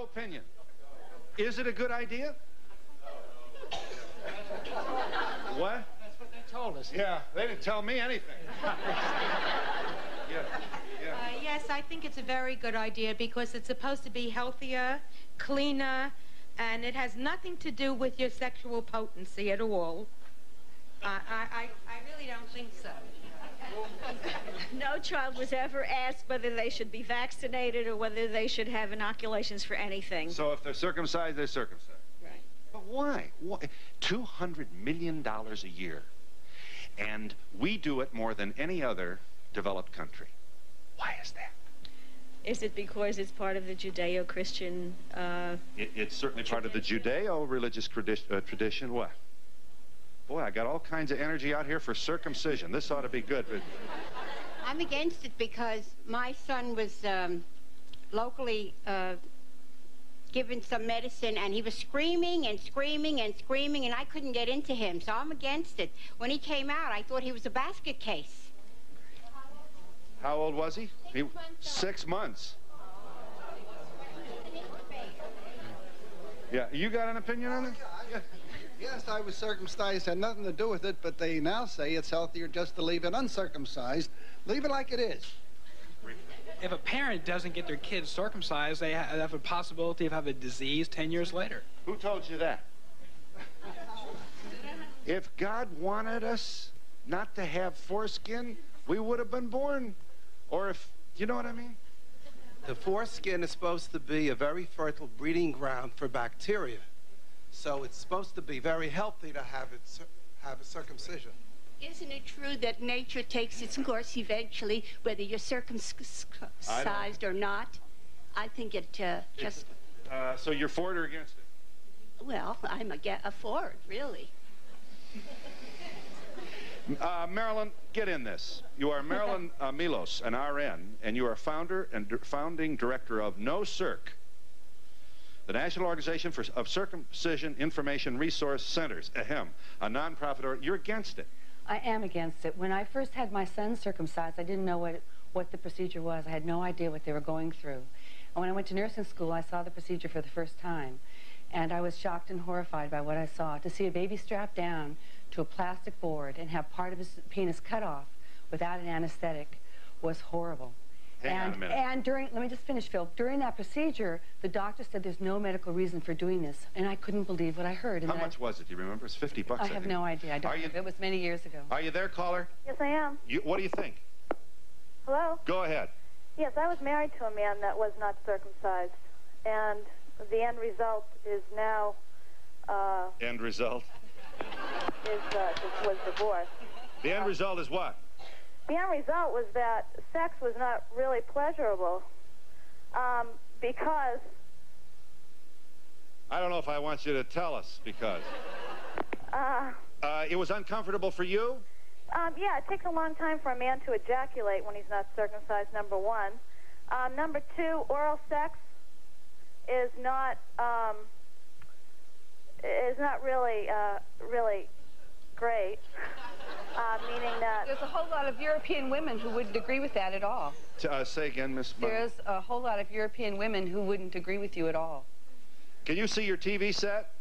opinion. Is it a good idea? What? That's what they told us. Yeah, they didn't tell me anything. Yes, I think it's a very good idea because it's supposed to be healthier, cleaner, and it has nothing to do with your sexual potency at all. I really don't think so. No child was ever asked whether they should be vaccinated or whether they should have inoculations for anything. So if they're circumcised, they're circumcised. Right. But why? $200 million a year. And we do it more than any other developed country. Why is that? Is it because it's part of the Judeo-Christian It's certainly part of the Judeo-religious tradition. What? Boy, I got all kinds of energy out here for circumcision. This ought to be good. I'm against it because my son was locally given some medicine, and he was screaming and screaming and screaming, and I couldn't get into him, so I'm against it. When he came out, I thought he was a basket case. How old was he? 6 months. Yeah, you got an opinion on it? Yes, I was circumcised, had nothing to do with it, but they now say it's healthier just to leave it uncircumcised. Leave it like it is. If a parent doesn't get their kids circumcised, they have a possibility of having a disease 10 years later. Who told you that? If God wanted us not to have foreskin, we would have been born. Or if, you know what I mean? The foreskin is supposed to be a very fertile breeding ground for bacteria. So it's supposed to be very healthy to have a circumcision. Isn't it true that nature takes its course eventually, whether you're circumcised or not? I think it just... So you're for it or against it? Well, I'm for it, really. Marilyn, get in this. You are Marilyn Milos, an RN, and you are founder and founding director of No Circ, the National Organization of Circumcision Information Resource Centers, ahem, a nonprofit. You're against it. I am against it. When I first had my son circumcised, I didn't know what the procedure was. I had no idea what they were going through. And when I went to nursing school, I saw the procedure for the first time. And I was shocked and horrified by what I saw. To see a baby strapped down to a plastic board and have part of his penis cut off without an anesthetic was horrible. Hang on a minute. And let me just finish, Phil. During that procedure, the doctor said there's no medical reason for doing this, and I couldn't believe what I heard. How much was it? Do you remember? It was $50, I have think. no idea. I don't know. It was many years ago. Are you there, caller? Yes, I am. What do you think? Hello? Go ahead. Yes, I was married to a man that was not circumcised, and the end result is now... end result? Was divorce. The end result is what? The end result was that sex was not really pleasurable because... I don't know if I want you to tell us because... it was uncomfortable for you? Yeah, it takes a long time for a man to ejaculate when he's not circumcised, number one. Number two, oral sex is not really great. Meaning that... There's a whole lot of European women who wouldn't agree with that at all. Say again, Miss... There's a whole lot of European women who wouldn't agree with you at all. Can you see your TV set?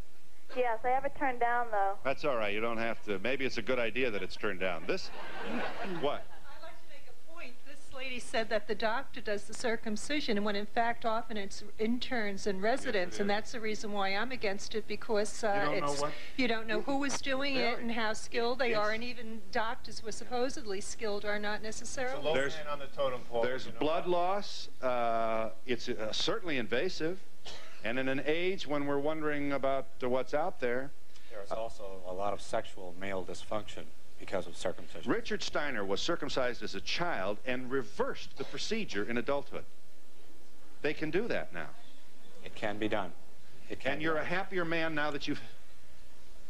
Yes, I have it turned down, though. That's all right. You don't have to. Maybe it's a good idea that it's turned down. This... What? I'd like to make a point. This lady said that the doctor does the circumcision, when in fact often it's interns and residents, and that's the reason why I'm against it, because you don't know who is doing it and how skilled they are, and even doctors who are supposedly skilled are not necessarily. There's on the totem pole. There's blood loss. It's certainly invasive, and in an age when we're wondering about what's out there. There's also a lot of sexual male dysfunction because of circumcision. Richard Steiner was circumcised as a child and reversed the procedure in adulthood. They can do that now. It can be done. And you're a happier man now that you've...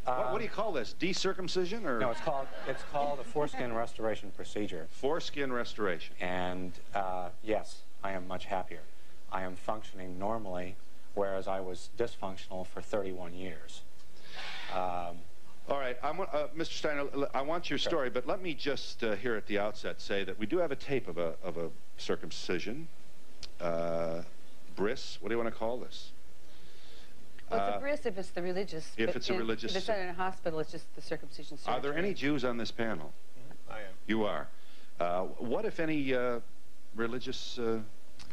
what do you call this? Decircumcision? Or? No, it's called a foreskin restoration procedure. Foreskin restoration. And yes, I am much happier. I am functioning normally, whereas I was dysfunctional for 31 years. All right, Mr. Steiner, I want your story, but let me just here at the outset say that we do have a tape of a circumcision. Bris, what do you want to call this? Well, it's a bris if it's the religious. If it's a religious. If it's in a hospital, it's just the circumcision surgery. Are there any Jews on this panel? I am. You are. What, if any, religious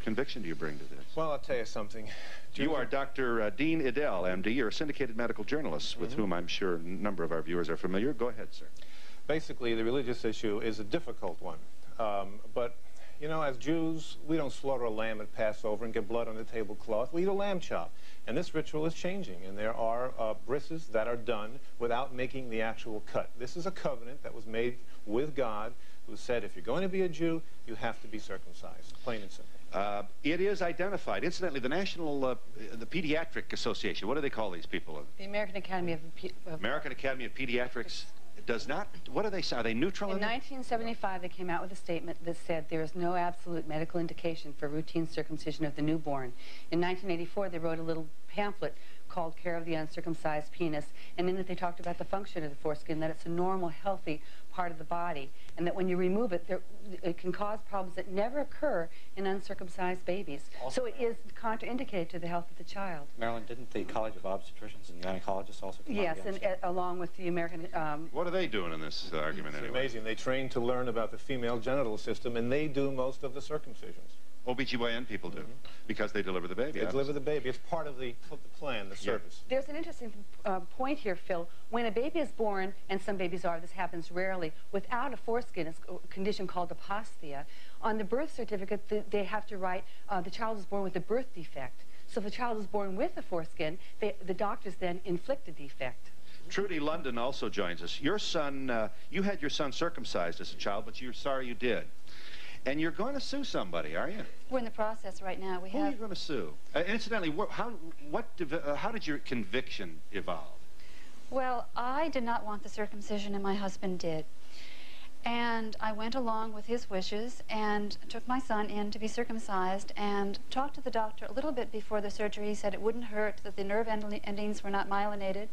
conviction do you bring to this? Well, I'll tell you something. You are Dr. Dean Idell, MD. You're a syndicated medical journalist with whom I'm sure a number of our viewers are familiar. Go ahead, sir. Basically, the religious issue is a difficult one. But, you know, as Jews, we don't slaughter a lamb at Passover and get blood on the tablecloth. We eat a lamb chop. And this ritual is changing, and there are brises that are done without making the actual cut. This is a covenant that was made with God, who said, if you're going to be a Jew, you have to be circumcised, plain and simple. It is identified. Incidentally, the the Pediatric Association, what do they call these people? The American Academy of American Academy of Pediatrics does not, what do they say? Are they neutral? In 1975, they came out with a statement that said there is no absolute medical indication for routine circumcision of the newborn. In 1984, they wrote a little pamphlet called Care of the Uncircumcised Penis, and in it they talked about the function of the foreskin, that it's a normal, healthy part of the body, and that when you remove it, it can cause problems that never occur in uncircumcised babies. So it is contraindicated to the health of the child. Marilyn, didn't the College of Obstetricians and Gynecologists also come out Yes, against and it? along with the American... What are they doing in this argument It's anyway? amazing. They train to learn about the female genital system, and they do most of the circumcisions. OBGYN people do, because they deliver the baby. They deliver the baby. It's part of the plan, the service. There's an interesting point here, Phil. When a baby is born, and some babies are, this happens rarely, without a foreskin, it's a condition called apostia. On the birth certificate, they have to write, the child is born with a birth defect. So if a child is born with a foreskin, the doctors then inflict a defect. Trudy London also joins us. Your son, you had your son circumcised as a child, but you're sorry you did. And you're going to sue somebody, are you? We're in the process right now. Who are you going to sue? Incidentally, how did your conviction evolve? Well, I did not want the circumcision, and my husband did. And I went along with his wishes and took my son in to be circumcised and talked to the doctor a little bit before the surgery. He said it wouldn't hurt, that the nerve endings were not myelinated,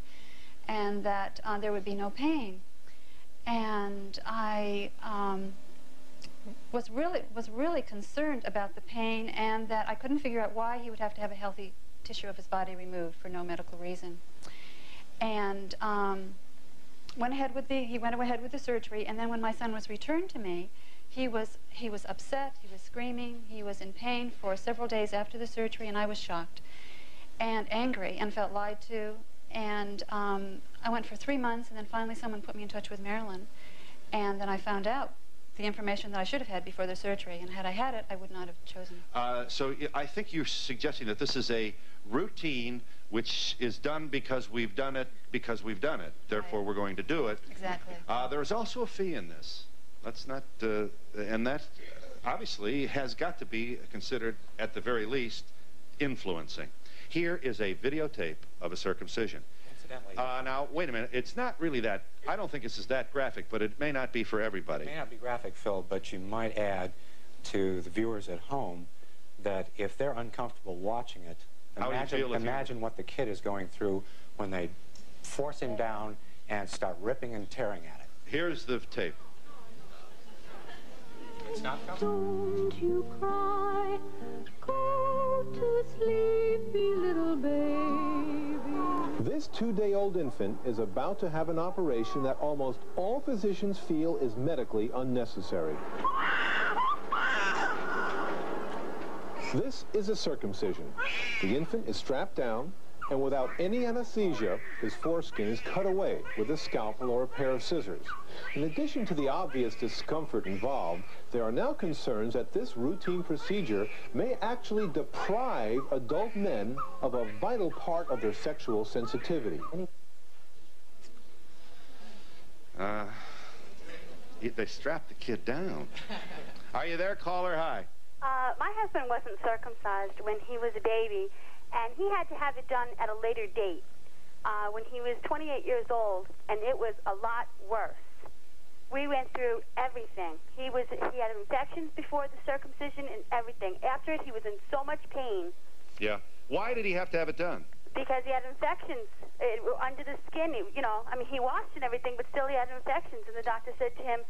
and that there would be no pain. And I was really concerned about the pain, and that I couldn't figure out why he would have to have a healthy tissue of his body removed for no medical reason. And he went ahead with the surgery, and then when my son was returned to me, he was upset, he was screaming, he was in pain for several days after the surgery, and I was shocked and angry and felt lied to. And I went for 3 months, and then finally someone put me in touch with Marilyn, and then I found out the information that I should have had before the surgery, and had I had it, I would not have chosen. So I think you're suggesting that this is a routine which is done because we've done it, Therefore, we're going to do it. Exactly. There is also a fee in this. Let's not, and that obviously has got to be considered, at the very least, influencing. Here is a videotape of a circumcision. Now, wait a minute. It's not really that, I don't think this is that graphic, but it may not be for everybody. It may not be graphic, Phil, but you might add to the viewers at home that if they're uncomfortable watching it, imagine what the kid is going through when they force him down and start ripping and tearing at it. Here's the tape. It's not comfortable. Don't you cry, go to sleepy little baby. This 2-day-old infant is about to have an operation that almost all physicians feel is medically unnecessary. This is a circumcision. The infant is strapped down, and without any anesthesia, his foreskin is cut away with a scalpel or a pair of scissors. In addition to the obvious discomfort involved, there are now concerns that this routine procedure may actually deprive adult men of a vital part of their sexual sensitivity. They strapped the kid down. Are you there, caller? Hi. My husband wasn't circumcised when he was a baby, and he had to have it done at a later date, when he was 28 years old, and it was a lot worse. We went through everything. He had infections before the circumcision and everything. After it, he was in so much pain. Yeah. Why did he have to have it done? Because he had infections under the skin. He washed and everything, but still he had infections. And the doctor said to him,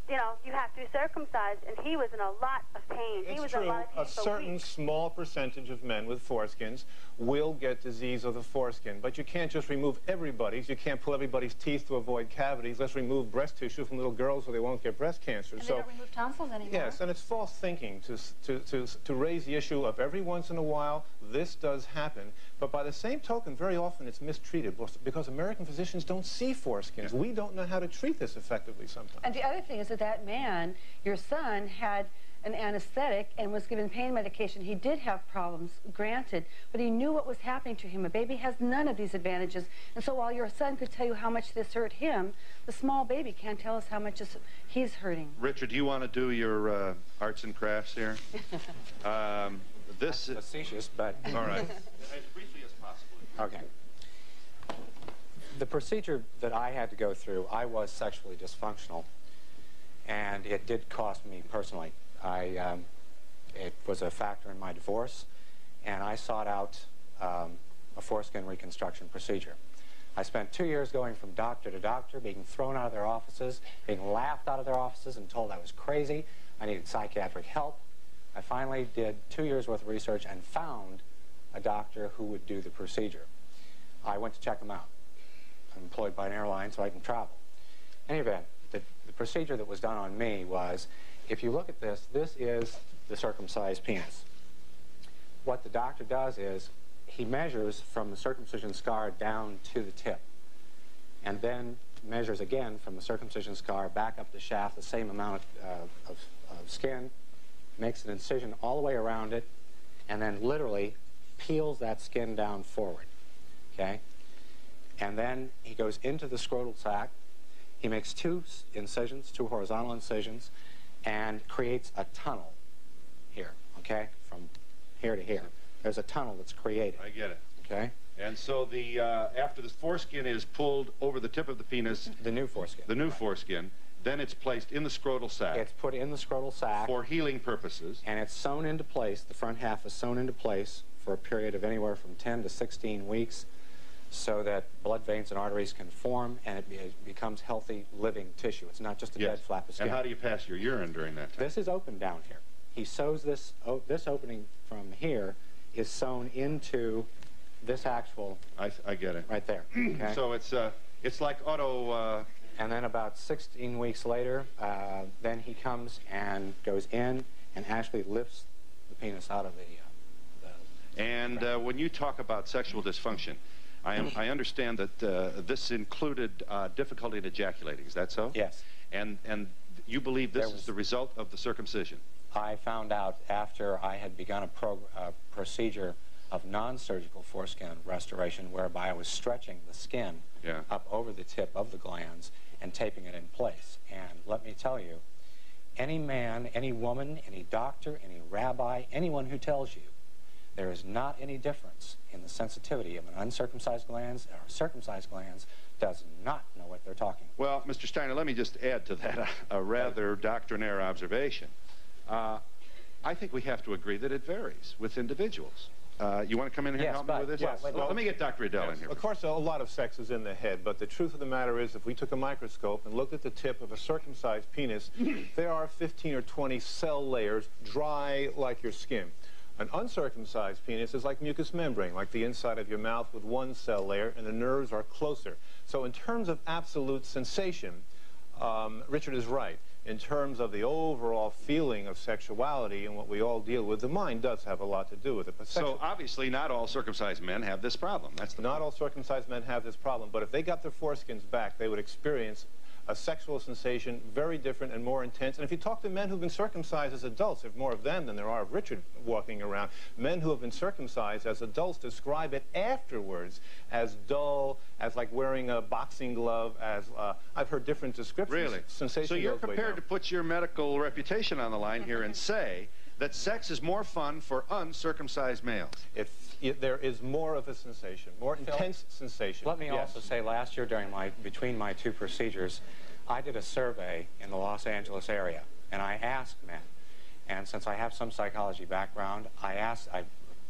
you know, you have to be circumcised, and he was in a lot of pain. He was in a lot of pain a for certain weeks. small percentage of men with foreskins will get disease of the foreskin, but you can't just remove everybody's. You can't pull everybody's teeth to avoid cavities. Let's remove breast tissue from little girls so they won't get breast cancer. And so they don't remove tonsils anymore. yes, and it's false thinking to raise the issue of every once in a while this does happen, but by the same token, very often it's mistreated because American physicians don't see foreskins. We don't know how to treat this effectively sometimes. And the other thing is that man, your son, had an anesthetic and was given pain medication. He did have problems, granted, but he knew what was happening to him. A baby has none of these advantages. And so while your son could tell you how much this hurt him, the small baby can't tell us how much he's hurting. Richard, do you want to do your arts and crafts here? This is facetious, but... All right. As briefly as possible. Okay. The procedure that I had to go through, I was sexually dysfunctional, and it did cost me personally. It was a factor in my divorce, and I sought out a foreskin reconstruction procedure. I spent 2 years going from doctor to doctor, being thrown out of their offices, being laughed out of their offices and told I was crazy, I needed psychiatric help. I finally did 2 years worth of research and found a doctor who would do the procedure. I went to check him out. I'm employed by an airline so I can travel. In any event, the procedure that was done on me was, if you look at this, this is the circumcised penis. What the doctor does is he measures from the circumcision scar down to the tip, and then measures again from the circumcision scar back up the shaft, the same amount of skin, makes an incision all the way around it, and then literally peels that skin down forward, okay? And then he goes into the scrotal sac. He makes 2 incisions, 2 horizontal incisions, and creates a tunnel here, okay, from here to here. There's a tunnel that's created. I get it. Okay? And so the after the foreskin is pulled over the tip of the penis... The new foreskin. The new foreskin. Then it's placed in the scrotal sac. It's put in the scrotal sac. For healing purposes. And it's sewn into place. The front half is sewn into place for a period of anywhere from 10 to 16 weeks so that blood veins and arteries can form and it becomes healthy, living tissue. It's not just a dead flap of skin. And how do you pass your urine during that time? This is open down here. He sews this, this opening from here is sewn into this actual... I get it. Right there. Okay? So it's like auto... And then about 16 weeks later, then he comes and goes in and actually lifts the penis out of the... And when you talk about sexual dysfunction, I understand that this included difficulty in ejaculating. Is that so? Yes. And you believe this is the result of the circumcision? I found out after I had begun a procedure of non-surgical foreskin restoration whereby I was stretching the skin up over the tip of the glands and taping it in place. And let me tell you, any man, any woman, any doctor, any rabbi, anyone who tells you there is not any difference in the sensitivity of an uncircumcised glands or circumcised glands does not know what they're talking about. Well, Mr. Steiner, let me just add to that a rather doctrinaire observation. I think we have to agree that it varies with individuals. You want to come in here and help me with this? Yes. Well, let me get Dr. Riddell in here. Of course, a lot of sex is in the head, but the truth of the matter is if we took a microscope and looked at the tip of a circumcised penis, there are 15 or 20 cell layers dry like your skin. An uncircumcised penis is like mucous membrane, like the inside of your mouth with 1 cell layer, and the nerves are closer. So in terms of absolute sensation, Richard is right. In terms of the overall feeling of sexuality and what we all deal with, the mind does have a lot to do with it. But so obviously not all circumcised men have this problem. That's not all circumcised men have this problem, but if they got their foreskins back, they would experience a sexual sensation very different and more intense. And if you talk to men who've been circumcised as adults, there's more of them than there are of Richard walking around. Men who have been circumcised as adults describe it afterwards as dull, as like wearing a boxing glove, as I've heard different descriptions. Really? Sensation so you're goes way prepared down. to put your medical reputation on the line here and say that sex is more fun for uncircumcised males? There is more of a sensation, more intense sensation. Let me also say, last year between my 2 procedures, I did a survey in the Los Angeles area, and I asked men, and since I have some psychology background, I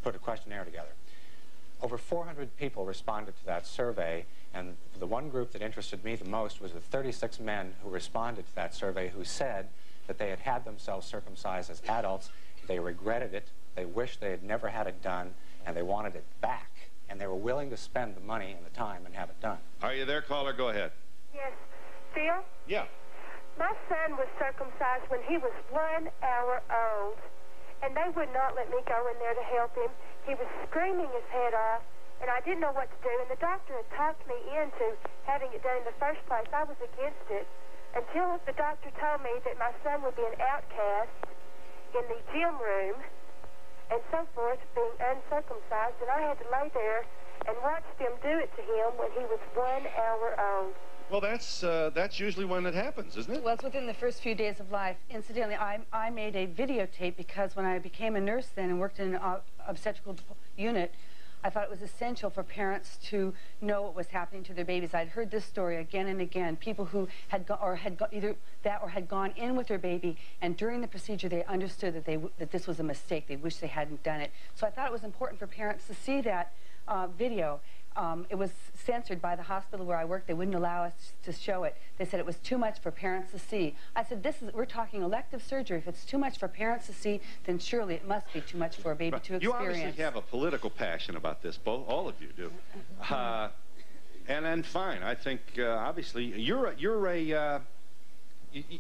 put a questionnaire together. Over 400 people responded to that survey, and the one group that interested me the most was the 36 men who responded to that survey who said that they had had themselves circumcised as adults, they regretted it, they wished they had never had it done, and they wanted it back, and they were willing to spend the money and the time and have it done. Are you there, caller? Go ahead. Yes. Phil? Yeah. My son was circumcised when he was 1 hour old, and they would not let me go in there to help him. He was screaming his head off, and I didn't know what to do, and the doctor had talked me into having it done in the first place. I was against it until the doctor told me that my son would be an outcast in the gym room and so forth, being uncircumcised, and I had to lay there and watch them do it to him when he was 1 hour old. Well, that's usually when it happens, isn't it? Well, it's within the first few days of life. Incidentally, I made a videotape because when I became a nurse then and worked in an obstetrical unit, I thought it was essential for parents to know what was happening to their babies. I'd heard this story again and again. People who had either that or had gone in with their baby, and during the procedure they understood that this was a mistake. They wished they hadn't done it. So I thought it was important for parents to see that video. It was censored by the hospital where I worked. They wouldn't allow us to show it. They said it was too much for parents to see. I said, we're talking elective surgery. If it's too much for parents to see, then surely it must be too much for a baby to experience. You obviously have a political passion about this. All of you do. And fine. I think obviously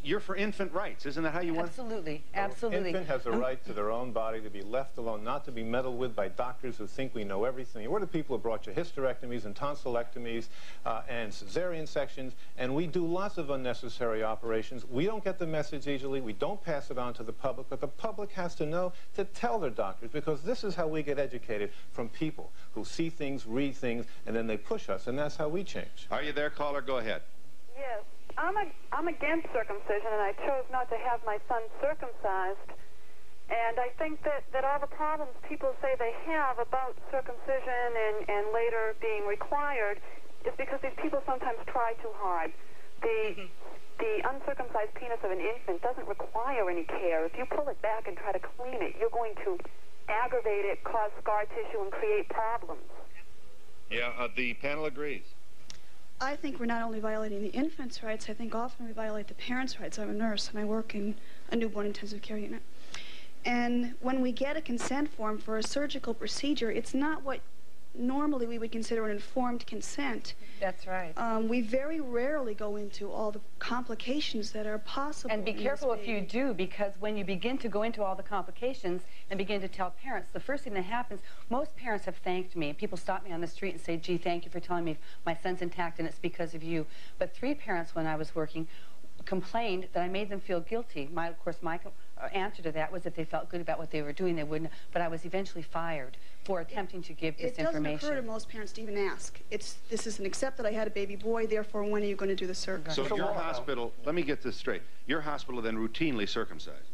you're for infant rights. Isn't that how you want? Absolutely. Absolutely. Infant has a right to their own body, to be left alone, not to be meddled with by doctors who think we know everything. We're the people who brought you hysterectomies and tonsillectomies and cesarean sections, and we do lots of unnecessary operations. We don't get the message easily. We don't pass it on to the public, but the public has to know to tell their doctors, because this is how we get educated, from people who see things, read things, and then they push us, and that's how we change. Are you there, caller? Go ahead. Yes. I'm against circumcision, and I chose not to have my son circumcised. And I think that all the problems people say they have about circumcision and later being required is because these people sometimes try too hard. The uncircumcised penis of an infant doesn't require any care. If you pull it back and try to clean it, you're going to aggravate it, cause scar tissue, and create problems. Yeah, the panel agrees. I think we're not only violating the infant's rights, I think often we violate the parents' rights. I'm a nurse and I work in a newborn intensive care unit. And when we get a consent form for a surgical procedure, it's not what normally we would consider an informed consent. That's right. We very rarely go into all the complications that are possible. And be careful if you do, because when you begin to go into all the complications and begin to tell parents, the first thing that happens, most parents have thanked me. People stop me on the street and say, gee, thank you for telling me my son's intact and it's because of you. But 3 parents when I was working complained that I made them feel guilty. Of course, my answer to that was if they felt good about what they were doing, they wouldn't. But I was eventually fired for attempting to give this information. It doesn't occur to most parents to even ask. This is an accept that I had a baby boy, therefore when are you going to do the circumcision? So your hospital, let me get this straight, your hospital then routinely circumcises?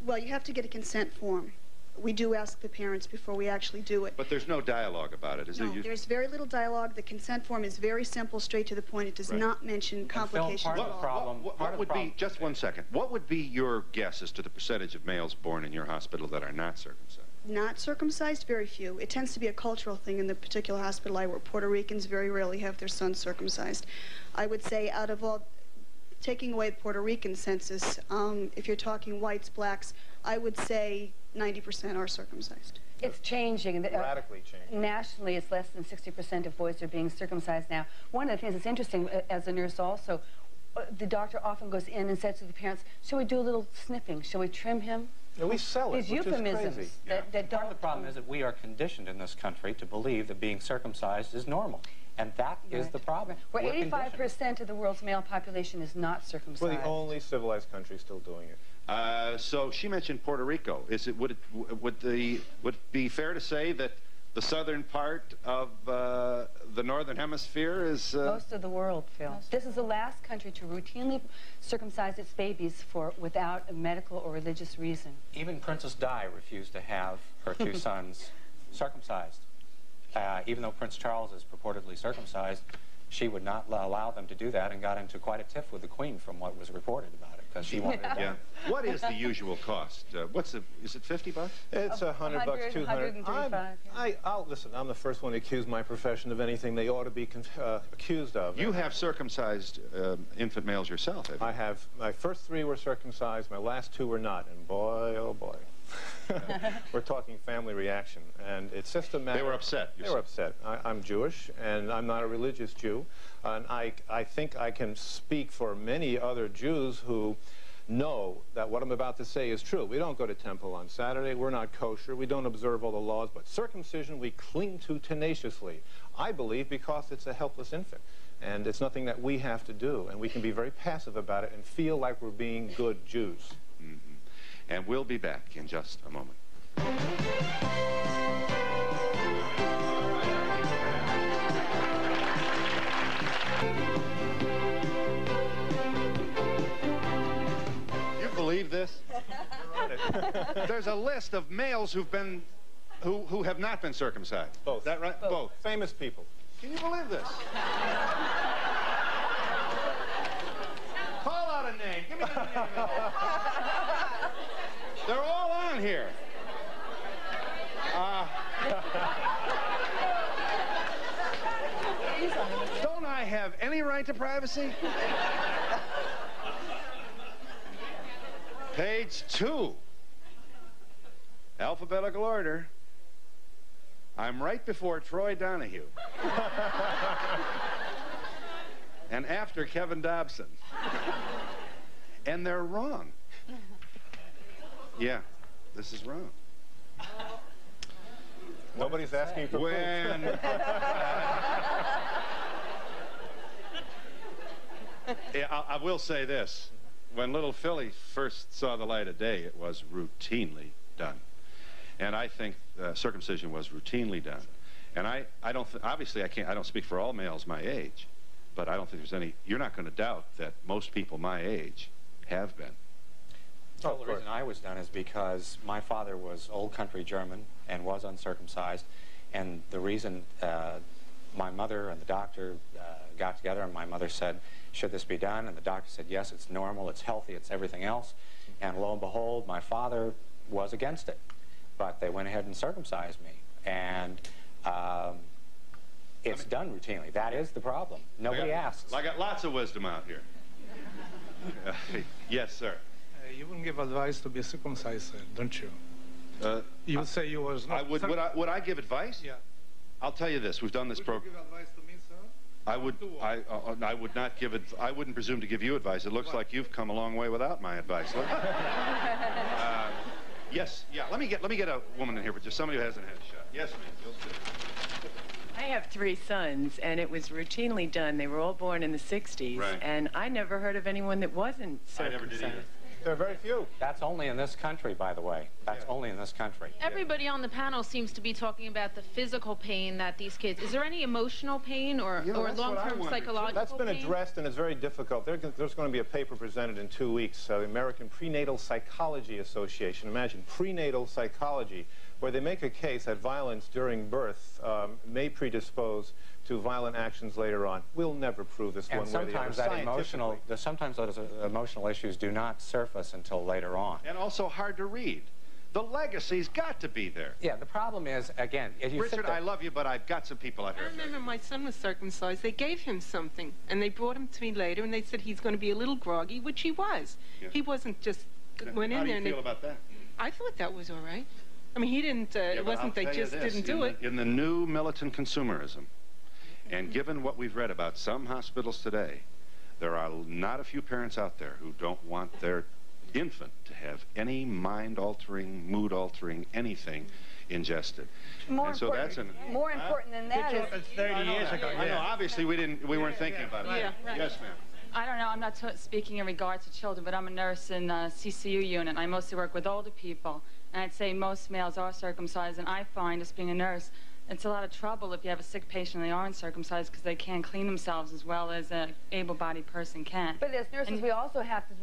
Well, you have to get a consent form. We do ask the parents before we actually do it. But there's no dialogue about it, is there? No, there's very little dialogue. The consent form is very simple, straight to the point. It does not mention complications at all. What would be, just one second, what would be your guess as to the percentage of males born in your hospital that are not circumcised? Not circumcised? Very few. It tends to be a cultural thing in the particular hospital I work. Puerto Ricans very rarely have their sons circumcised. I would say out of all, taking away the Puerto Rican census, if you're talking whites, blacks, I would say 90% are circumcised. It's changing. Radically changing. Nationally, it's less than 60% of boys are being circumcised now. One of the things that's interesting as a nurse also, the doctor often goes in and says to the parents, shall we do a little snipping? Shall we trim him? Yeah, we sell it, These which euphemisms is crazy. that Part of the problem is that we are conditioned in this country to believe that being circumcised is normal. And that is the problem. Where 85% of the world's male population is not circumcised. We're the only civilized country still doing it. So she mentioned Puerto Rico. Would it be fair to say that the southern part of the northern hemisphere is... Most of the world, Phil. This is the last country to routinely circumcise its babies without a medical or religious reason. Even Princess Di refused to have her 2 sons circumcised. Even though Prince Charles is purportedly circumcised, she would not allow them to do that and got into quite a tiff with the Queen from what was reported about it. because she wanted it done. Yeah. What is the usual cost? Is it $50? It's $100, $200. Listen, I'm the first one to accuse my profession of anything they ought to be accused of. You have circumcised infant males yourself, have you? I have. My first 3 were circumcised. My last 2 were not. And boy, oh boy. We're talking family reaction. And it's just a matter... They were upset. They were upset. I'm Jewish, and I'm not a religious Jew. And I think I can speak for many other Jews who know that what I'm about to say is true. We don't go to temple on Saturday. We're not kosher. We don't observe all the laws. But circumcision we cling to tenaciously. I believe because it's a helpless infant. And it's nothing that we have to do. And we can be very passive about it and feel like we're being good Jews. Mm-hmm. And we'll be back in just a moment. Believe this? There's a list of males who have not been circumcised. Both. Is that right? Both. Famous people. Can you believe this? Call out a name. Give me the name. They're all on here. Don't I have any right to privacy? Page 2. Alphabetical order. I'm right before Troy Donahue. And after Kevin Dobson. And they're wrong. Yeah, this is wrong. Nobody's asking for proof. Yeah, I will say this. When little Philly first saw the light of day, it was routinely done. And I think circumcision was routinely done. And I don't, obviously I don't speak for all males my age, but I don't think there's any, you're not going to doubt that most people my age have been. Well, the reason I was done is because my father was old country German and was uncircumcised. And the reason my mother and the doctor got together, and my mother said, should this be done? And the doctor said, yes, it's normal, it's healthy, it's everything else. And lo and behold, my father was against it. But they went ahead and circumcised me. And it's done routinely. That is the problem. Nobody asks. I got lots of wisdom out here. Yes, sir. You wouldn't give advice to be circumcised, don't you? You would say you was not... Would I give advice? Yeah. I'll tell you this. We've done this program. Would you give advice to me, sir? I would not give it. I wouldn't presume to give you advice. It looks like you've come a long way without my advice. Yes. Yeah. Let me get a woman in here, but just somebody who hasn't had a shot. Yes, ma'am. You'll see. I have 3 sons, and it was routinely done. They were all born in the 60s, right. And I never heard of anyone that wasn't circumcised. I never did either. There are very few. That's only in this country, by the way. That's only in this country. Everybody on the panel seems to be talking about the physical pain that these kids... Is there any emotional pain or long-term psychological That's been pain? addressed, and it's very difficult. There's going to be a paper presented in 2 weeks, the American Prenatal Psychology Association. Imagine, prenatal psychology, where they make a case that violence during birth may predispose to violent actions later on. We'll never prove this one way or the other. Sometimes those emotional issues do not surface until later on. And also hard to read. The legacy's got to be there. Yeah, the problem is, again, if you Richard, I love you, but I've got some people out here. I remember my son was circumcised. They gave him something, and they brought him to me later, and they said he's going to be a little groggy, which he was. Yeah. He wasn't just went in there. How do you feel about that? I thought that was all right. I mean, he didn't, it wasn't they just didn't do it. In the new militant consumerism, and given what we've read about some hospitals today, there are not a few parents out there who don't want their infant to have any mind-altering, mood-altering, anything ingested. More and so important, that's more important than that is... It's 30 years ago. I know, obviously we weren't thinking about it. Yeah, right. Yes, ma'am. I don't know, I'm not speaking in regard to children, but I'm a nurse in a CCU unit. I mostly work with older people, and I'd say most males are circumcised, and I find, as being a nurse, it's a lot of trouble if you have a sick patient and they aren't circumcised because they can't clean themselves as well as an able-bodied person can. But as nurses, we also have to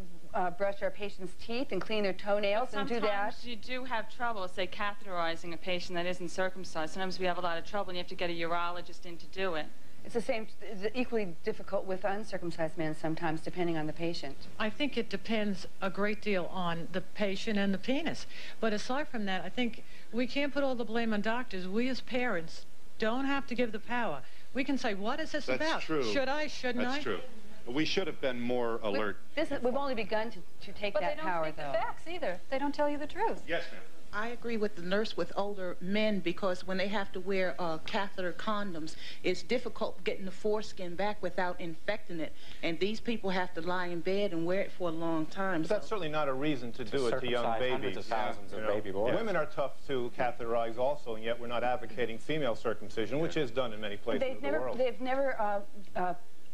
brush our patients' teeth and clean their toenails and do that. Sometimes you do have trouble, say, catheterizing a patient that isn't circumcised. Sometimes we have a lot of trouble, and you have to get a urologist in to do it. It's the same, it's equally difficult with uncircumcised men sometimes, depending on the patient. I think it depends a great deal on the patient and the penis. But aside from that, I think we can't put all the blame on doctors. We as parents don't have to give the power. We can say, what is this about? That's true. Should I, shouldn't I? That's true. We should have been more alert. We've only begun to take that power, though. But they don't speak the facts either. They don't tell you the truth. Yes, ma'am. I agree with the nurse with older men, because when they have to wear catheter condoms, it's difficult getting the foreskin back without infecting it. And these people have to lie in bed and wear it for a long time. But that's certainly not a reason to do it to young babies. Hundreds of thousands of baby boys. Women are tough to catheterize also, and yet we're not advocating female circumcision, which is done in many places of the world. They've never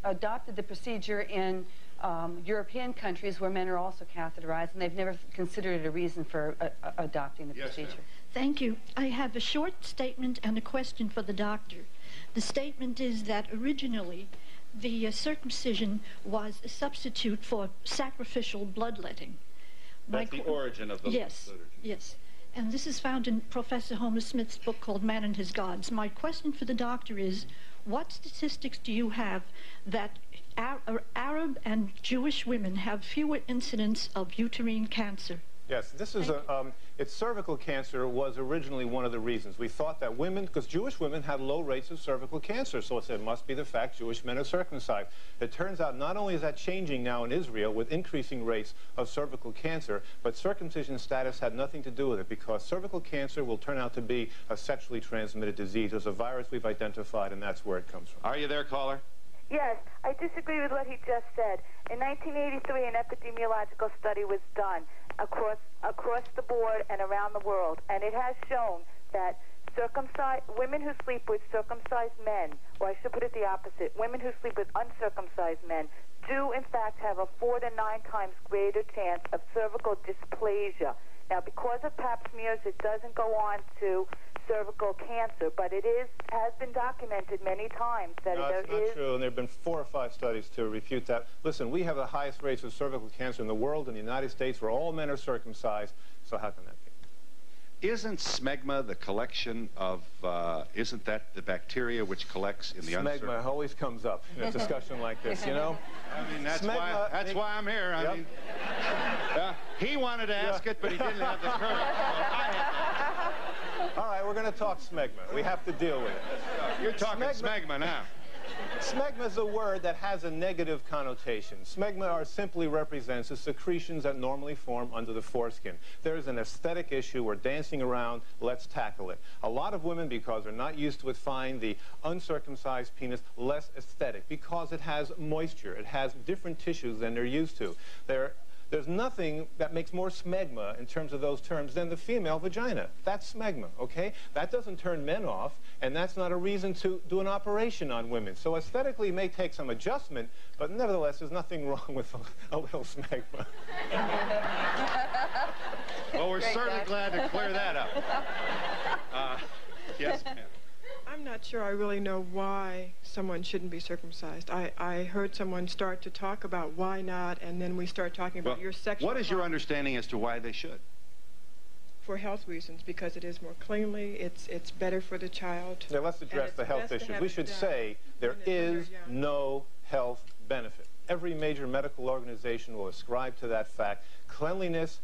adopted the procedure in European countries where men are also catheterized, and they've never considered it a reason for adopting the procedure. Thank you. I have a short statement and a question for the doctor. The statement is that originally the circumcision was a substitute for sacrificial bloodletting. That's the origin of the literature. Yes. And this is found in Professor Homer Smith's book called Man and His Gods. My question for the doctor is, what statistics do you have that Arab and Jewish women have fewer incidents of uterine cancer? Yes, this is it's cervical cancer was originally one of the reasons. We thought that women, because Jewish women had low rates of cervical cancer, so it said it must be the fact Jewish men are circumcised. It turns out not only is that changing now in Israel with increasing rates of cervical cancer, but circumcision status had nothing to do with it, because cervical cancer will turn out to be a sexually transmitted disease. There's a virus we've identified, and that's where it comes from. Are you there, caller? Yes, I disagree with what he just said. In 1983, an epidemiological study was done across the board and around the world, and it has shown that women who sleep with circumcised men, or I should put it the opposite, women who sleep with uncircumcised men do in fact have a 4 to 9 times greater chance of cervical dysplasia. Now, because of pap smears, it doesn't go on to cervical cancer, but it has been documented many times that no, it's not true, and there have been 4 or 5 studies to refute that. Listen, we have the highest rates of cervical cancer in the world, in the United States, where all men are circumcised, so how can that be? Isn't smegma the collection of, isn't that the bacteria which collects in the Smegma always comes up in a discussion like this, you know? I mean, that's why I'm here. I mean, he wanted to ask it, but he didn't have the courage. All right, we're going to talk smegma. We have to deal with it. You're talking smegma now. Smegma is a word that has a negative connotation. Smegma simply represents the secretions that normally form under the foreskin. There's an aesthetic issue. We're dancing around. Let's tackle it. A lot of women, because they're not used to it, find the uncircumcised penis less aesthetic because it has moisture. It has different tissues than they're used to. There's nothing that makes more smegma in terms of those terms than the female vagina. That's smegma, okay? That doesn't turn men off, and that's not a reason to do an operation on women. So aesthetically, it may take some adjustment, but nevertheless, there's nothing wrong with a little smegma. Well, we're certainly glad to clear that up. Yes, ma'am. I'm not sure I really know why someone shouldn't be circumcised. I heard someone start to talk about why not, and then we start talking about your sexual What is your understanding as to why they should? For health reasons, because it is more cleanly, it's better for the child. Now, let's address the health issues. We should say there is no health benefit. Every major medical organization will ascribe to that fact. Cleanliness,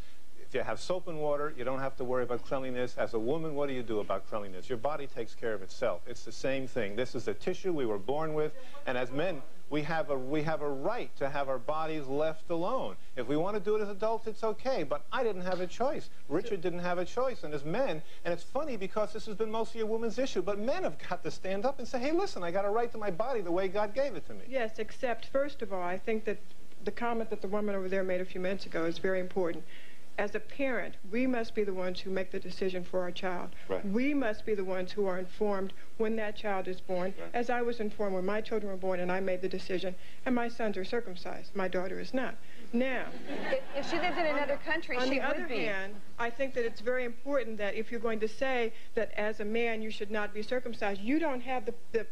if you have soap and water, you don't have to worry about cleanliness. As a woman, what do you do about cleanliness? Your body takes care of itself. It's the same thing. This is the tissue we were born with, and as men, we have a right to have our bodies left alone. If we want to do it as adults, it's okay, but I didn't have a choice. Richard didn't have a choice, and as men, and it's funny because this has been mostly a woman's issue, but men have got to stand up and say, hey, listen, I got a right to my body the way God gave it to me. Yes, except, first of all, I think that the comment that the woman over there made a few minutes ago is very important. As a parent, we must be the ones who make the decision for our child. Right. We must be the ones who are informed when that child is born. Right. As I was informed when my children were born and I made the decision, and my sons are circumcised. My daughter is not. Now, if she lived in another country, she would be. On the other hand, I think that it's very important that if you're going to say that as a man you should not be circumcised, you don't have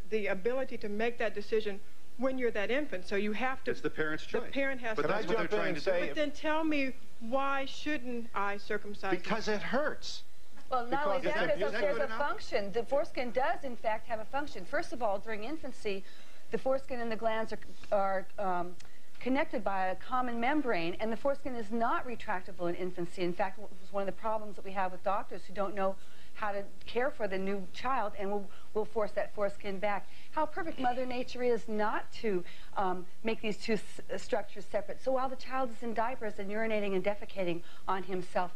the ability to make that decision when you're that infant. So you have to. It's the parent's choice. The parent has but to. That's what they're trying to say. But then tell me, why shouldn't I circumcise? Because it hurts. Well, not only that, there's a function. The foreskin does, in fact, have a function. First of all, during infancy, the foreskin and the glands are connected by a common membrane, and the foreskin is not retractable in infancy. In fact, it was one of the problems that we have with doctors who don't know how to care for the new child and will force that foreskin back. How perfect Mother Nature is not to make these two structures separate. So while the child is in diapers and urinating and defecating on himself,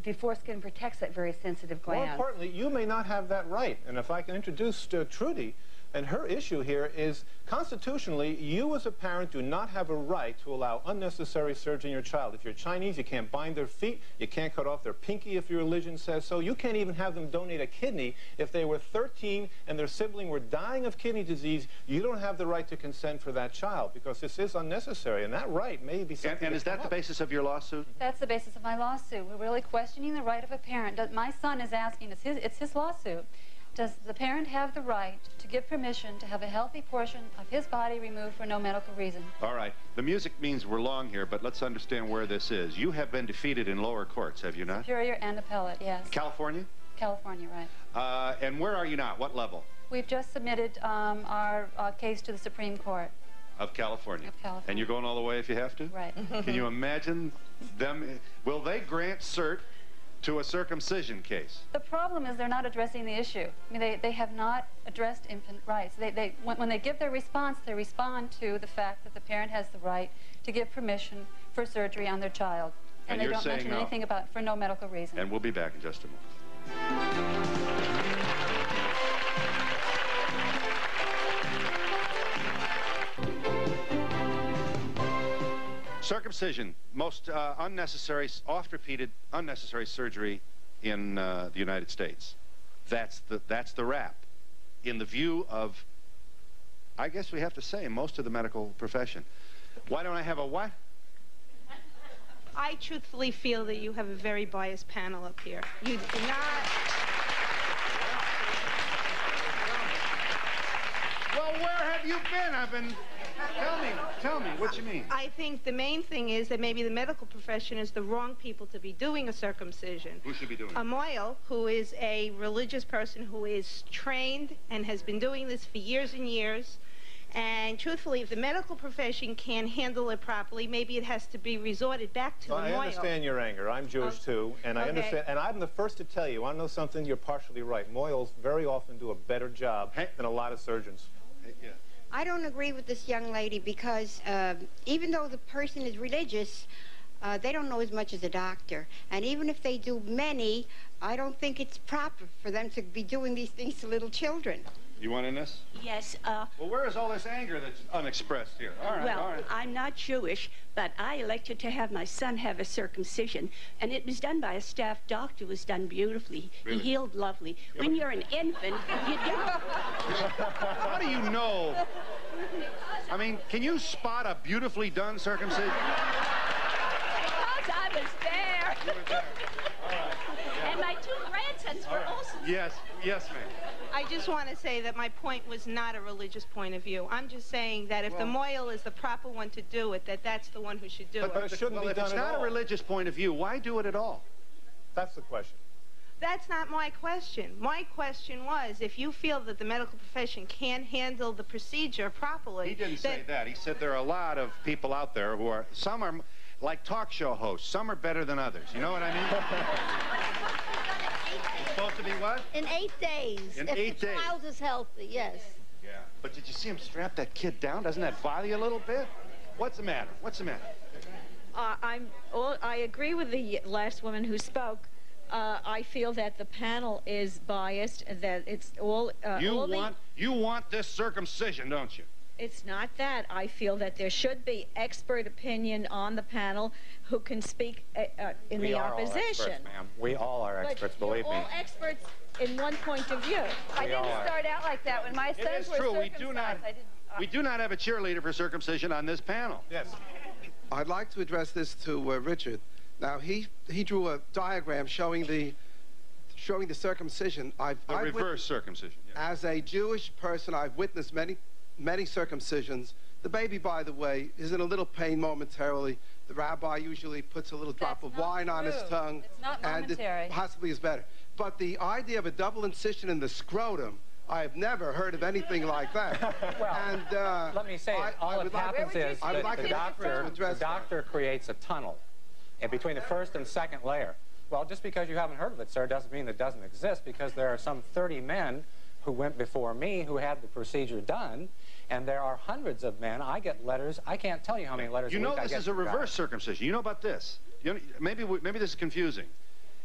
the foreskin protects that very sensitive gland. More importantly, you may not have that right. And if I can introduce Trudy, and her issue here is, constitutionally, you as a parent do not have a right to allow unnecessary surgery in your child. If you're Chinese, you can't bind their feet, you can't cut off their pinky if your religion says so. You can't even have them donate a kidney. If they were 13 and their sibling were dying of kidney disease, you don't have the right to consent for that child, because this is unnecessary, and that right may be something. And is that the basis of your lawsuit? That's the basis of my lawsuit. We're really questioning the right of a parent. My son is asking, it's his lawsuit. Does the parent have the right to give permission to have a healthy portion of his body removed for no medical reason? All right. The music means we're long here, but let's understand where this is. You have been defeated in lower courts, have you not? Superior and appellate, yes. California? California, right. And where are you now? What level? We've just submitted our case to the Supreme Court. Of California? Of California. And you're going all the way if you have to? Right. Can you imagine them? Will they grant cert to a circumcision case? The problem is they're not addressing the issue. I mean, they have not addressed infant rights. When they give their response, they respond to the fact that the parent has the right to give permission for surgery on their child. And they don't mention anything about for no medical reason. And we'll be back in just a moment. Circumcision, most unnecessary, oft-repeated unnecessary surgery in the United States. That's the rap. In the view of, I guess we have to say, most of the medical profession. Why don't I have a what? I truthfully feel that you have a very biased panel up here. You do not... Well, where have you been? I've been... Tell me, what you mean? I think the main thing is that maybe the medical profession is the wrong people to be doing a circumcision. Who should be doing it? A Moyle, who is a religious person who is trained and has been doing this for years and years. And truthfully, if the medical profession can't handle it properly, maybe it has to be resorted back to the Moyle. I understand your anger. I'm Jewish too, and I understand. And I'm the first to tell you, I know something, you're partially right. Moyles very often do a better job than a lot of surgeons. Yeah. I don't agree with this young lady because even though the person is religious, they don't know as much as a doctor. And even if they do many, I don't think it's proper for them to be doing these things to little children. You want in this? Yes. Well, where is all this anger that's unexpressed here? All right, well, all right. I'm not Jewish, but I elected to have my son have a circumcision, and it was done by a staff doctor. It was done beautifully. Really? He healed lovely. Yeah, when you're an infant, you don't. How do you know? I mean, can you spot a beautifully done circumcision? Because I was there. You were there. All right. Yeah. And my two grandsons were also. Yes, ma'am. I just want to say that my point was not a religious point of view. I'm just saying that if the Moyle is the proper one to do it, that's the one who should do it. But it shouldn't be done at all. If it's not a religious point of view, why do it at all? That's the question. That's not my question. My question was, if you feel that the medical profession can't handle the procedure properly... He didn't say that. He said there are a lot of people out there who are... Some are like talk show hosts. Some are better than others. You know what I mean? It's supposed to be what? In 8 days. In 8 days. If the child is healthy, yes. Yeah. But did you see him strap that kid down? Doesn't that bother you a little bit? What's the matter? What's the matter? I agree with the last woman who spoke. I feel that the panel is biased, that it's all... You want this circumcision, don't you? It's not that. I feel that there should be expert opinion on the panel who can speak in the opposition. We are all experts, ma'am. We all are experts, believe me. All experts in one point of view. I didn't start out like that. When my sons were circumcised, We do not have a cheerleader for circumcision on this panel. Yes. I'd like to address this to Richard. Now, he drew a diagram showing the circumcision. Reverse circumcision. Yeah. As a Jewish person, I've witnessed many circumcisions. The baby, by the way, is in a little pain momentarily. the rabbi usually puts a little drop of wine on his tongue. It's not momentary. And it possibly is better. But the idea of a double incision in the scrotum, I have never heard of anything like that. Well, and let me say, all that happens is that the doctor creates a tunnel between the first and second layer. Well, just because you haven't heard of it, sir, doesn't mean it doesn't exist, because there are some 30 men who went before me who had the procedure done, and there are hundreds of men. I get letters. I can't tell you how many letters You know this is a reverse circumcision. You know about this? You know, maybe this is confusing.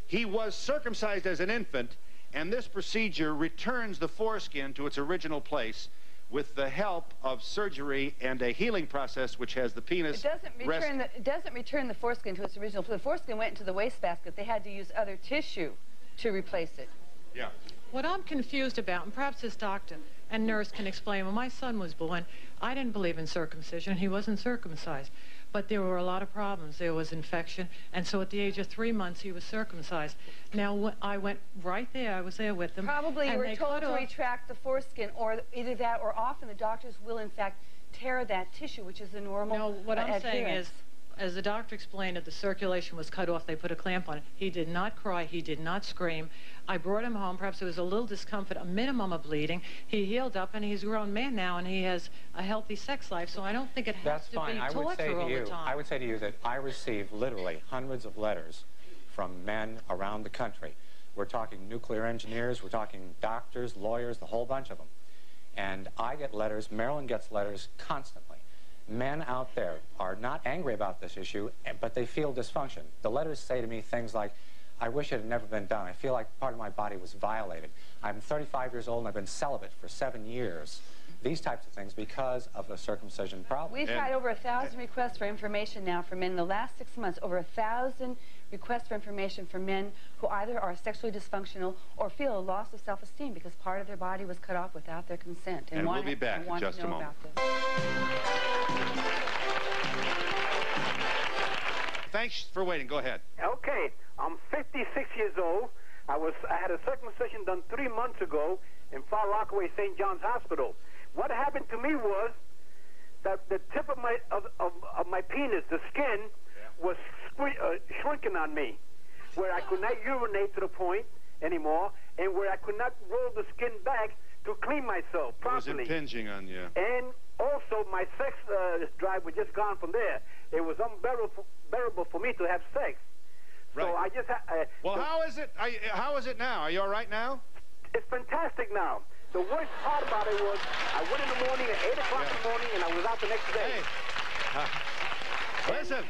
He was circumcised as an infant, and this procedure returns the foreskin to its original place with the help of surgery and a healing process which has the penis. It doesn't return the foreskin to its original place. The foreskin went into the wastebasket. They had to use other tissue to replace it. Yeah. What I'm confused about, and perhaps this doctor and nurse can explain, when my son was born, I didn't believe in circumcision. He wasn't circumcised. But there were a lot of problems. There was infection, and so at the age of 3 months, he was circumcised. Now, I went right there. I was there with them. Probably you were told to retract the foreskin, or either that, or often the doctors will, in fact, tear that tissue, which is the normal No, what I'm saying adherence. is, as the doctor explained it, the circulation was cut off. They put a clamp on it. He did not cry. He did not scream. I brought him home. Perhaps there was a little discomfort, a minimum of bleeding. He healed up, and he's a grown man now, and he has a healthy sex life. So I don't think it has to be torture all the time. I would say to you that I receive literally hundreds of letters from men around the country. We're talking nuclear engineers. We're talking doctors, lawyers, the whole bunch of them. And I get letters. Marilyn gets letters constantly. Men out there are not angry about this issue, but they feel dysfunction. The letters say to me things like, I wish it had never been done. I feel like part of my body was violated. I'm 35 years old and I've been celibate for 7 years. These types of things because of the circumcision problem. We've had over 1,000 requests for information now from men in the last 6 months. Over 1,000 requests for information from men who either are sexually dysfunctional or feel a loss of self-esteem because part of their body was cut off without their consent. And we'll be back in just a moment. Thanks for waiting. Go ahead. Okay. I'm 56 years old. I had a circumcision done 3 months ago in Far Rockaway St. John's Hospital. What happened to me was that the tip of my penis, the skin, was shrinking on me, where I could not urinate to the point anymore, and where I could not roll the skin back to clean myself properly. It was impinging on you. And also, my sex drive was just gone from there. It was unbearable for me to have sex. Right. So I just well, how is it? How is it now? Are you all right now? It's fantastic now. The worst part about it was I went in the morning at 8 o'clock in the morning, and I was out the next day. Hey. Listen.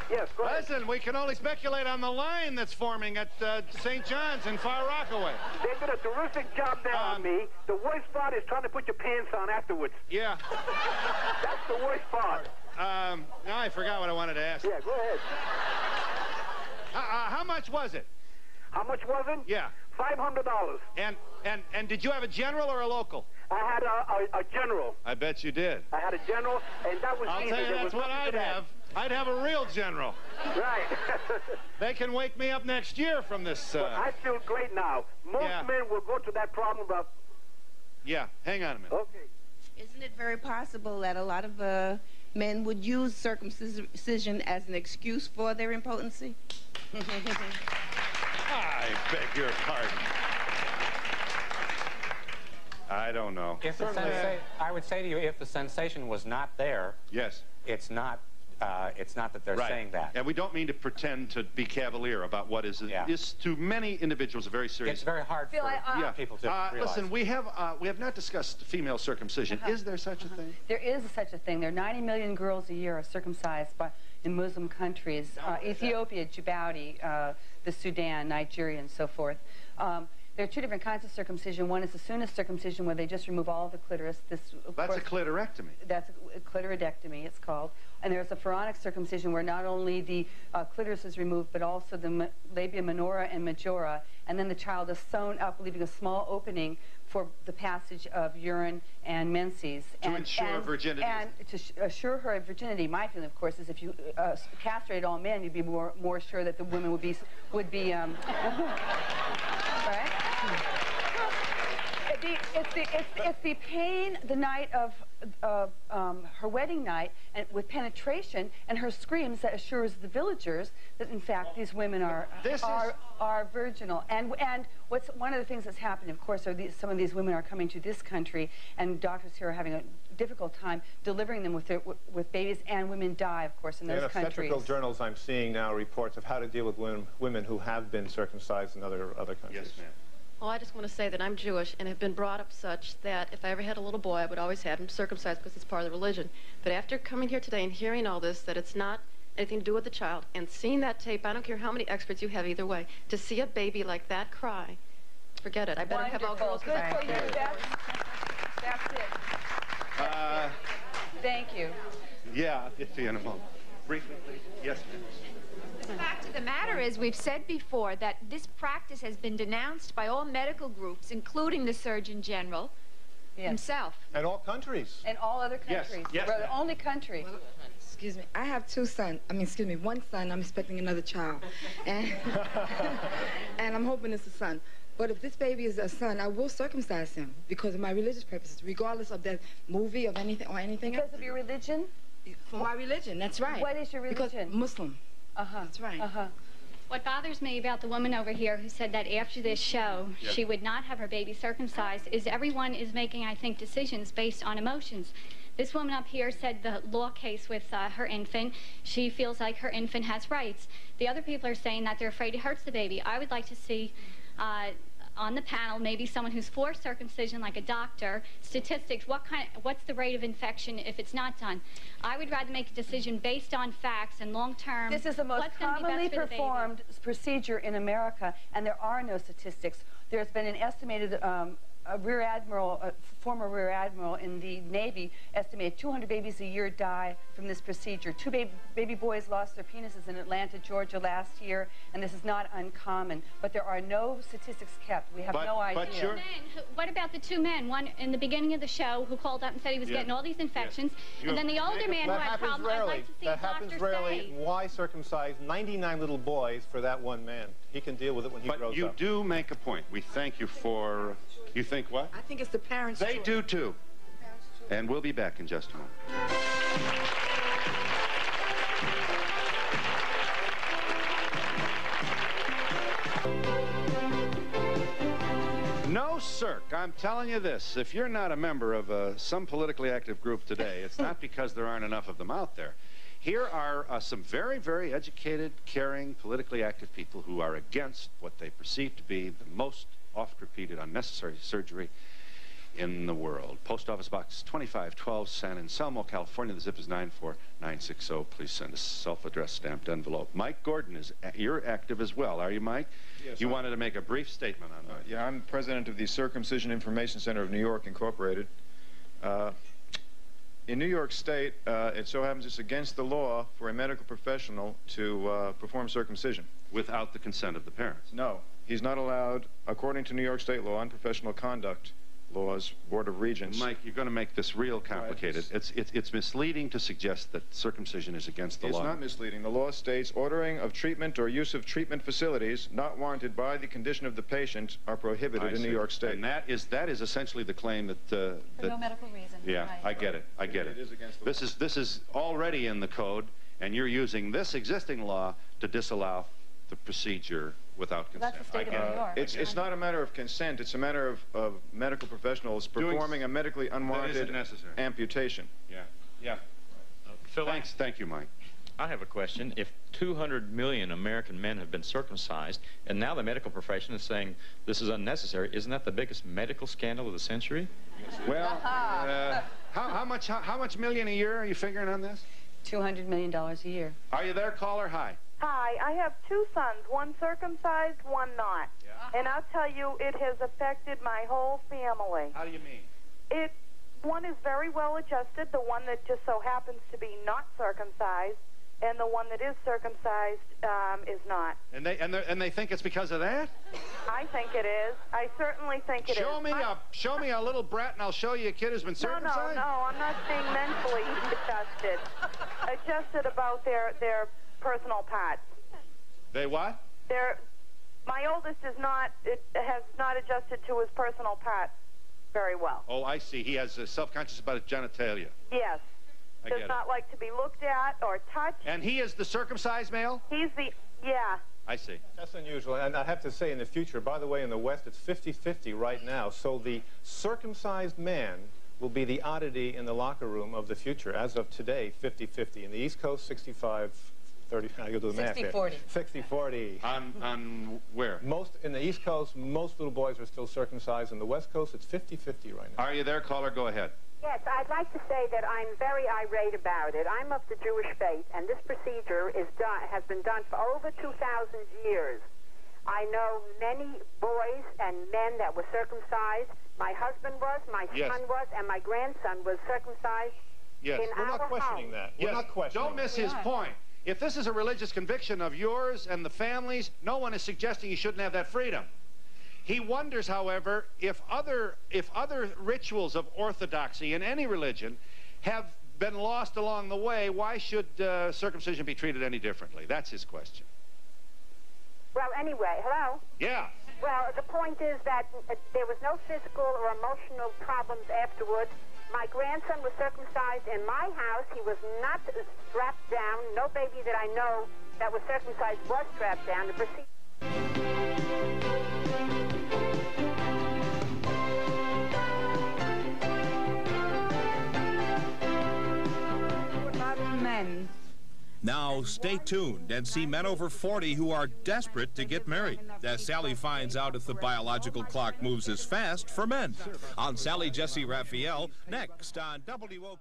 Yes, go ahead. Listen, we can only speculate on the line that's forming at St. John's in Far Rockaway. They did a terrific job there on me. The worst part is trying to put your pants on afterwards. Yeah. That's the worst part. Now I forgot what I wanted to ask. Yeah, go ahead. How much was it? How much was it? Yeah. $500. And did you have a general or a local? I had a general. I bet you did. I had a general, and that was easy. I'll tell you, that's what I'd have. I'd have a real general. Right. They can wake me up next year from this. Well, I feel great now. Most men will go to that problem about... Yeah, hang on a minute. Okay. Isn't it very possible that a lot of men would use circumcision as an excuse for their impotency? I beg your pardon. I don't know. If I would say to you, if the sensation was not there, yes, it's not that they're saying that. And we don't mean to pretend to be cavalier about what is to many individuals a very serious. It's very hard for people to realize. Listen, we have not discussed female circumcision. Is there such a thing? There is such a thing. There are 90 million girls a year are circumcised in Muslim countries, Ethiopia, Djibouti, the Sudan, Nigeria, and so forth. There are two different kinds of circumcision. One is the sunnah circumcision, where they just remove all of the clitoris. That's a clitorectomy. That's a clitoridectomy, it's called. And there's a pharaonic circumcision, where not only the clitoris is removed, but also the labia minora and majora, and then the child is sewn up, leaving a small opening for the passage of urine and menses. To ensure virginity. And to assure her virginity. My feeling, of course, is if you castrated all men, you'd be more sure that the women would be right? It's the pain the night of her wedding night, and with penetration, and her screams that assures the villagers that in fact these women are virginal. And what's one of the things that's happening, of course, are some of these women are coming to this country, and doctors here are having a difficult time delivering them with babies, and women die, of course, in those countries. In obstetrical journals, I'm seeing now reports of how to deal with women who have been circumcised in other countries. Yes, ma'am. Well, I just want to say that I'm Jewish and have been brought up such that if I ever had a little boy, I would always have him circumcised because it's part of the religion. But after coming here today and hearing all this, that it's not anything to do with the child, and seeing that tape, I don't care how many experts you have either way, to see a baby like that cry, forget it. I better have all girls. Good for you. That's it. Thank you. Yeah, I'll get to you in a moment. Briefly, please. Yes, ma'am. The fact of the matter is, we've said before that this practice has been denounced by all medical groups, including the Surgeon General himself. And all countries. And all other countries. Yes. We're the only country. Excuse me. I have one son. I'm expecting another child. And, and I'm hoping it's a son. But if this baby is a son, I will circumcise him because of my religious purposes, regardless of that movie or anything else. Because of your religion? For my religion, that's right. What is your religion? Because Muslim. That's right. What bothers me about the woman over here who said that after this show she would not have her baby circumcised is everyone is making, I think, decisions based on emotions. This woman up here said the law case with her infant, she feels like her infant has rights. The other people are saying that they're afraid it hurts the baby. I would like to see on the panel maybe someone who's for circumcision, like a doctor, statistics, what's the rate of infection if it's not done. I would rather make a decision based on facts and long-term. This is the most commonly performed procedure in America, and there are no statistics. There's been an estimated former rear admiral in the Navy estimated 200 babies a year die from this procedure. 2 baby boys lost their penises in Atlanta, Georgia last year, and this is not uncommon. But there are no statistics kept. We have no idea. What about the 2 men, one in the beginning of the show who called up and said he was getting all these infections, and then the older man who had problems? I'd like to see that happens rarely. Why circumcise 99 little boys for that one man? He can deal with it when he grows up. But you do make a point. We thank you for... You think what? I think it's the parents' They do too. And we'll be back in just a moment. No, sir. I'm telling you this. If you're not a member of some politically active group today, it's not because there aren't enough of them out there. Here are some very, very educated, caring, politically active people who are against what they perceive to be the most oft-repeated unnecessary surgery in the world. Post Office Box 2512, San Anselmo, California. The zip is 94960. Please send a self-addressed stamped envelope. Mike Gordon, you're active as well, are you, Mike? Yes. You wanted to make a brief statement on that. Yeah, I'm president of the Circumcision Information Center of New York, Incorporated. In New York State, it so happens it's against the law for a medical professional to perform circumcision. Without the consent of the parents? No. He's not allowed, according to New York State law and professional conduct laws, Board of Regents. Mike, you're going to make this real complicated. Right. It's misleading to suggest that circumcision is against the law. It's not misleading. The law states ordering of treatment or use of treatment facilities not warranted by the condition of the patient are prohibited in New York State. And that is essentially the claim that... For no medical reason. Yeah, right. I get it. I get it. It is against the law. This is already in the code, and you're using this existing law to disallow the procedure without consent. That's the state of New York. It's not a matter of consent. It's a matter of medical professionals performing a medically unwarranted amputation. Yeah. Phil, Thanks. Thank you, Mike. I have a question. If 200 million American men have been circumcised, and now the medical profession is saying this is unnecessary, isn't that the biggest medical scandal of the century? Well, how much million a year are you figuring on this? $200 million a year. Are you there, caller? Hi. Hi, I have 2 sons, one circumcised, one not. Yeah. And I'll tell you, it has affected my whole family. How do you mean? One is very well adjusted, the one that just so happens to be not circumcised, and the one that is circumcised is not. And they think it's because of that? I think it is. I certainly think it is. Show me a little brat, and I'll show you a kid who's been circumcised. No, I'm not being mentally adjusted. Adjusted about their personal parts. They what? My oldest has not adjusted to his personal parts. very well. Oh, I see. He has self-conscious about his genitalia. Yes. I Does get not it. like to be looked at or touched. And he is the circumcised male? He's the, yeah. I see. That's unusual. And I have to say, in the future, by the way, in the West, it's 50-50 right now. So the circumcised man will be the oddity in the locker room of the future. As of today, 50-50. In the East Coast, 65-30. I go do the math here. 60-40. 60-40. On where? In the East Coast, most little boys are still circumcised. In the West Coast, it's 50-50 right now. Are you there, caller? Go ahead. Yes, I'd like to say that I'm very irate about it. I'm of the Jewish faith, and this procedure has been done for over 2,000 years. I know many boys and men that were circumcised. My husband was, my son was, and my grandson was circumcised. Yes. We're not questioning that. We're not questioning. Don't miss his point. If this is a religious conviction of yours and the family's, no one is suggesting you shouldn't have that freedom. He wonders, however, if other rituals of orthodoxy in any religion have been lost along the way, why should circumcision be treated any differently? That's his question. Well, anyway, hello? Yeah. Well, the point is that there was no physical or emotional problems afterwards. My grandson was circumcised in my house. He was not strapped down. No baby that I know that was circumcised was strapped down. The procedure... Men. Now, stay tuned and see men over 40 who are desperate to get married, as Sally finds out if the biological clock moves as fast for men. On Sally Jesse Raphael, next on WOK.